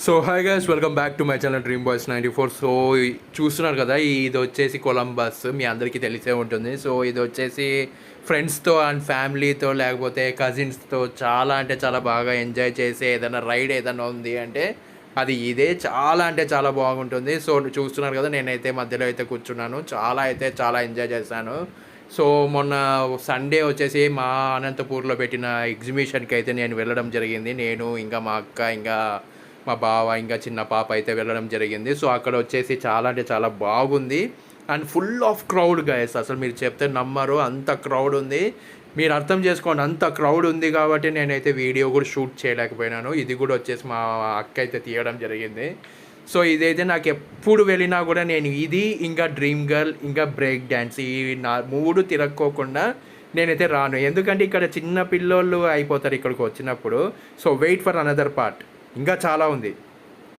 So hi guys, welcome back to my channel dream boys 94. So చూస్తున్నారు కదా, ఇది వచ్చేసి కొలంబస్, మీ అందరికీ తెలిసే ఉంటుంది. సో ఇది వచ్చేసి ఫ్రెండ్స్తో అండ్ ఫ్యామిలీతో లేకపోతే కజిన్స్తో చాలా అంటే చాలా బాగా ఎంజాయ్ చేసే ఏదైనా రైడ్ ఏదైనా ఉంది అంటే అది ఇదే. చాలా అంటే చాలా బాగుంటుంది. సో చూస్తున్నారు కదా, నేనైతే మధ్యలో అయితే కూర్చున్నాను. చాలా అయితే చాలా ఎంజాయ్ చేశాను. సో మొన్న సండే వచ్చేసి మా అనంతపూర్లో పెట్టిన ఎగ్జిబిషన్కి అయితే నేను వెళ్ళడం జరిగింది. నేను ఇంకా మా అక్క ఇంకా మా బావ ఇంకా చిన్న పాప అయితే వెళ్ళడం జరిగింది. సో అక్కడ వచ్చేసి చాలా అంటే చాలా బాగుంది and full of crowd guys. అసలు మీరు చెప్తే నమ్మరు, అంత క్రౌడ్ ఉంది. మీరు అర్థం చేసుకోండి, అంత క్రౌడ్ ఉంది కాబట్టి నేనైతే వీడియో కూడా షూట్ చేయలేకపోయినాను. ఇది కూడా వచ్చేసి మా అక్క అయితే తీయడం జరిగింది. సో ఇదైతే నాకు ఎప్పుడు వెళ్ళినా కూడా నేను ఇది ఇంకా డ్రీమ్ గర్ల్ ఇంకా బ్రేక్ డ్యాన్స్ ఈ నా మూడు తిరక్కోకుండా నేనైతే రాను. ఎందుకంటే ఇక్కడ చిన్న పిల్లోళ్ళు అయిపోతారు ఇక్కడికి వచ్చినప్పుడు. So wait for another part, ఇంకా చాలా ఉంది.